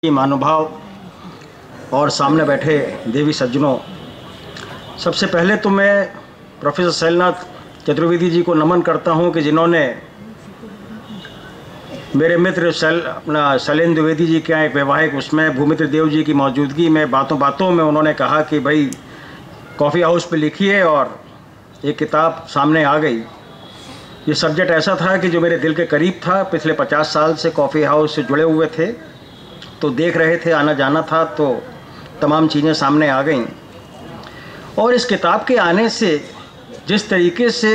महानुभाव और सामने बैठे देवी सज्जनों, सबसे पहले तो मैं प्रोफेसर शैलनाथ चतुर्वेदी जी को नमन करता हूं कि जिन्होंने मेरे मित्र शैलेंद्र द्विवेदी जी के एक वैवाहिक उसमें भूमित्र देव जी की मौजूदगी में बातों बातों में उन्होंने कहा कि भाई कॉफ़ी हाउस पे लिखिए, और एक किताब सामने आ गई। ये सब्जेक्ट ऐसा था कि जो मेरे दिल के करीब था। पिछले 50 साल से कॉफ़ी हाउस से जुड़े हुए थे, तो देख रहे थे, आना जाना था, तो तमाम चीज़ें सामने आ गईं। और इस किताब के आने से जिस तरीके से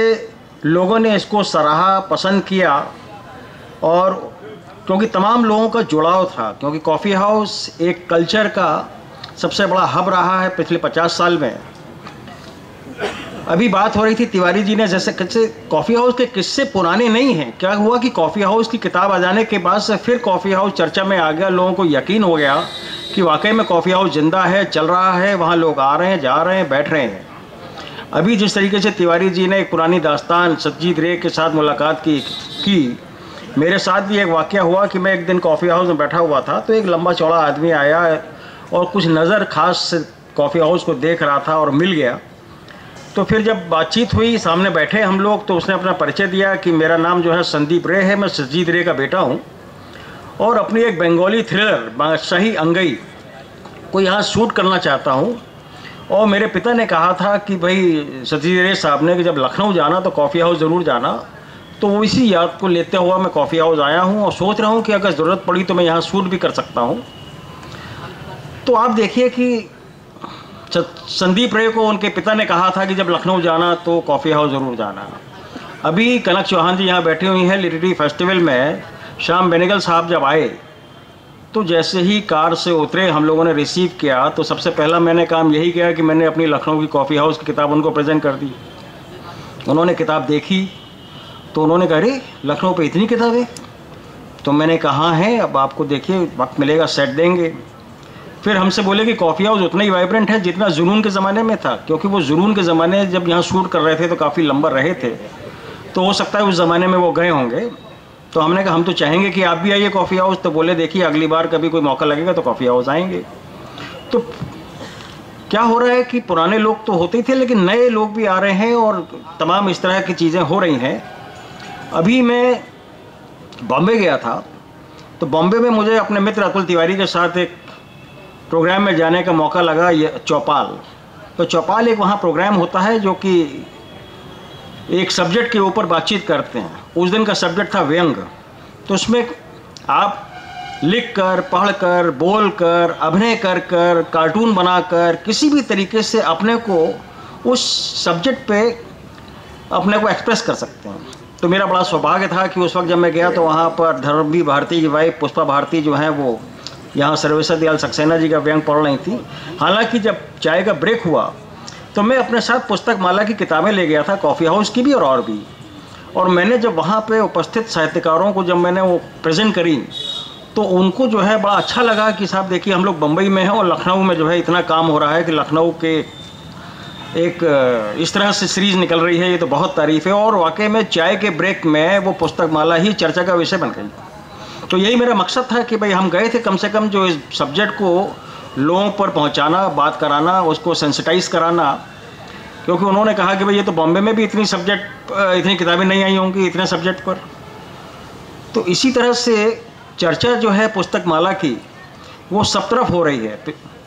लोगों ने इसको सराहा, पसंद किया, और क्योंकि तमाम लोगों का जुड़ाव था, क्योंकि कॉफ़ी हाउस एक कल्चर का सबसे बड़ा हब रहा है पिछले 50 साल में। अभी बात हो रही थी तिवारी जी ने, जैसे कॉफ़ी हाउस के किस्से पुराने नहीं हैं। क्या हुआ कि कॉफ़ी हाउस की किताब आ जाने के बाद से फिर कॉफ़ी हाउस चर्चा में आ गया। लोगों को यकीन हो गया कि वाकई में कॉफ़ी हाउस जिंदा है, चल रहा है, वहाँ लोग आ रहे हैं, जा रहे हैं, बैठ रहे हैं। अभी जिस तरीके से तिवारी जी ने एक पुरानी दास्तान सत्यजीत रे के साथ मुलाकात की, मेरे साथ भी एक वाक़या हुआ कि मैं एक दिन कॉफ़ी हाउस में बैठा हुआ था, तो एक लंबा चौड़ा आदमी आया और कुछ नज़र खास कॉफ़ी हाउस को देख रहा था और मिल गया। तो फिर जब बातचीत हुई, सामने बैठे हम लोग, तो उसने अपना परिचय दिया कि मेरा नाम जो है संदीप रे है, मैं सत्यजीत रे का बेटा हूँ, और अपनी एक बंगाली थ्रिलर बादशाही अंगई को यहाँ शूट करना चाहता हूँ। और मेरे पिता ने कहा था कि भाई सत्यजीत रे साहब ने कि जब लखनऊ जाना तो कॉफ़ी हाउस ज़रूर जाना। तो वो इसी याद को लेते हुआ मैं कॉफ़ी हाउस आया हूँ और सोच रहा हूँ कि अगर ज़रूरत पड़ी तो मैं यहाँ शूट भी कर सकता हूँ। तो आप देखिए कि संदीप रे को उनके पिता ने कहा था कि जब लखनऊ जाना तो कॉफ़ी हाउस ज़रूर जाना। अभी कनक चौहान जी यहाँ बैठी हुई हैं लिटरेरी फेस्टिवल में। श्याम बेनेगल साहब जब आए तो जैसे ही कार से उतरे, हम लोगों ने रिसीव किया, तो सबसे पहला मैंने काम यही किया कि मैंने अपनी लखनऊ की कॉफ़ी हाउस की किताब उनको प्रेजेंट कर दी। उन्होंने किताब देखी तो उन्होंने कहा, अरे लखनऊ पे इतनी किताबें। तो मैंने कहा है, अब आपको देखिए वक्त मिलेगा सेट देंगे। फिर हमसे बोले कि कॉफ़ी हाउस उतना ही वाइब्रेंट है जितना जुनून के ज़माने में था, क्योंकि वो जुनून के ज़माने जब यहाँ शूट कर रहे थे तो काफ़ी लंबा रहे थे, तो हो सकता है उस ज़माने में वो गए होंगे। तो हमने कहा हम तो चाहेंगे कि आप भी आइए कॉफ़ी हाउस। तो बोले देखिए अगली बार कभी कोई मौका लगेगा तो कॉफ़ी हाउस आएंगे। तो क्या हो रहा है कि पुराने लोग तो होते ही थे, लेकिन नए लोग भी आ रहे हैं और तमाम इस तरह की चीज़ें हो रही हैं। अभी मैं बॉम्बे गया था, तो बॉम्बे में मुझे अपने मित्र अतुल तिवारी के साथ एक प्रोग्राम में जाने का मौका लगा, ये चौपाल। तो चौपाल एक वहाँ प्रोग्राम होता है जो कि एक सब्जेक्ट के ऊपर बातचीत करते हैं। उस दिन का सब्जेक्ट था व्यंग। तो उसमें आप लिख कर, पढ़ कर, बोल कर, अभिनय कर कर, कार्टून बनाकर, किसी भी तरीके से अपने को उस सब्जेक्ट पे अपने को एक्सप्रेस कर सकते हैं। तो मेरा बड़ा सौभाग्य था कि उस वक्त जब मैं गया तो वहाँ पर धर्मवी भारती की वाइफ पुष्पा भारती जो हैं वो यहाँ सर्वेश्वर दयाल सक्सेना जी का व्यंग पढ़ रही थी। हालांकि जब चाय का ब्रेक हुआ तो मैं अपने साथ पुस्तक माला की किताबें ले गया था, कॉफ़ी हाउस की भी और भी। और मैंने जब वहाँ पे उपस्थित साहित्यकारों को जब मैंने वो प्रेजेंट करी तो उनको जो है बड़ा अच्छा लगा कि साहब देखिए हम लोग बम्बई में हैं और लखनऊ में जो है इतना काम हो रहा है कि लखनऊ के एक इस तरह से सीरीज़ निकल रही है, ये तो बहुत तारीफ़ है। और वाकई में चाय के ब्रेक में वो पुस्तक माला ही चर्चा का विषय बन गई। तो यही मेरा मकसद था कि भाई हम गए थे कम से कम जो इस सब्जेक्ट को लोगों पर पहुंचाना, बात कराना, उसको सेंसिटाइज कराना। क्योंकि उन्होंने कहा कि भाई ये तो बॉम्बे में भी इतनी किताबें नहीं आई होंगी इतने सब्जेक्ट पर। तो इसी तरह से चर्चा जो है पुस्तक माला की वो सब तरफ हो रही है।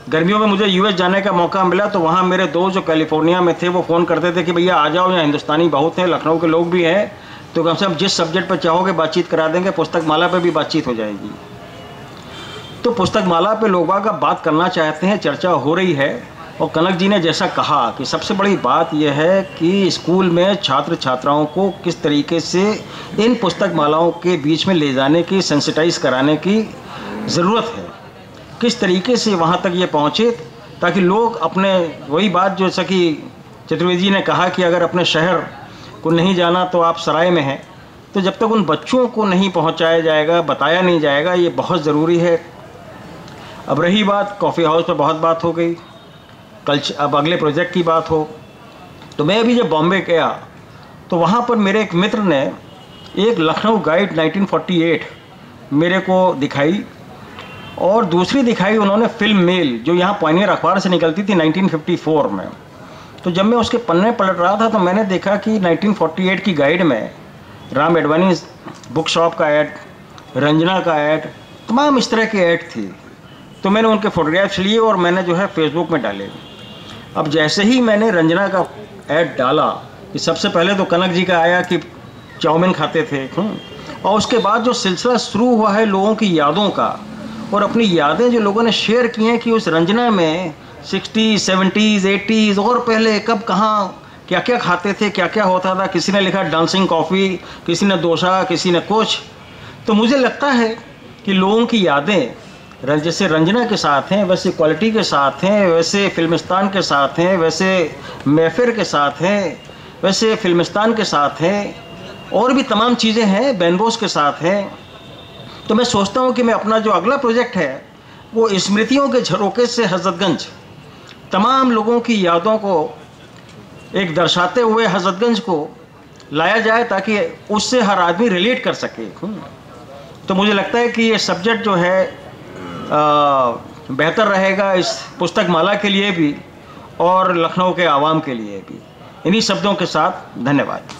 गर्मियों में मुझे यूएस जाने का मौका मिला, तो वहाँ मेरे दोस्त जो कैलिफोर्निया में थे वो फ़ोन करते थे कि भैया आ जाओ, यहाँ हिंदुस्तानी बहुत हैं, लखनऊ के लोग भी हैं, तो कम से कम जिस सब्जेक्ट पर चाहोगे बातचीत करा देंगे। पुस्तक माला पे भी बातचीत हो जाएगी। तो पुस्तक माला पे लोग बात करना चाहते हैं, चर्चा हो रही है। और कनक जी ने जैसा कहा कि सबसे बड़ी बात यह है कि स्कूल में छात्र छात्राओं को किस तरीके से इन पुस्तक मालाओं के बीच में ले जाने की, सेंसिटाइज कराने की ज़रूरत है। किस तरीके से वहाँ तक ये पहुँचे ताकि लोग अपने, वही बात जैसा कि चतुर्वेदी जी ने कहा कि अगर अपने शहर को नहीं जाना तो आप सराय में हैं। तो जब तक उन बच्चों को नहीं पहुंचाया जाएगा, बताया नहीं जाएगा, ये बहुत ज़रूरी है। अब रही बात कॉफ़ी हाउस पर बहुत बात हो गई, कल अब अगले प्रोजेक्ट की बात हो। तो मैं अभी जब बॉम्बे गया तो वहाँ पर मेरे एक मित्र ने एक लखनऊ गाइड 1948 मेरे को दिखाई। और दूसरी दिखाई उन्होंने फिल्म मेल, जो यहाँ पायनियर अखबार से निकलती थी 1954 में। तो जब मैं उसके पन्ने पलट रहा था तो मैंने देखा कि 1948 की गाइड में राम एडवानी बुक शॉप का ऐड, रंजना का ऐड, तमाम इस तरह के ऐड थी। तो मैंने उनके फ़ोटोग्राफ्स लिए और मैंने जो है फेसबुक में डाले। अब जैसे ही मैंने रंजना का ऐड डाला कि सबसे पहले तो कनक जी का आया कि चाउमीन खाते थे, और उसके बाद जो सिलसिला शुरू हुआ है लोगों की यादों का, और अपनी यादें जो लोगों ने शेयर की हैं कि उस रंजना में 60s, 70s, 80s और पहले कब कहाँ क्या क्या खाते थे, क्या क्या होता था। किसी ने लिखा डांसिंग कॉफ़ी, किसी ने डोसा, किसी ने कुछ। तो मुझे लगता है कि लोगों की यादें जैसे रंजना के साथ हैं, वैसे क्वालिटी के साथ हैं, वैसे फिल्मिस्तान के साथ हैं, वैसे मैफिर के साथ हैं, वैसे फिल्मिस्तान के साथ हैं, और भी तमाम चीज़ें हैं, बैनबोस के साथ हैं। तो मैं सोचता हूँ कि मैं अपना जो अगला प्रोजेक्ट है वो स्मृतियों के झरोखे से हज़रतगंज, तमाम लोगों की यादों को एक दर्शाते हुए हज़रतगंज को लाया जाए ताकि उससे हर आदमी रिलेट कर सके। तो मुझे लगता है कि ये सब्जेक्ट जो है बेहतर रहेगा इस पुस्तक माला के लिए भी और लखनऊ के आवाम के लिए भी। इन्हीं शब्दों के साथ धन्यवाद।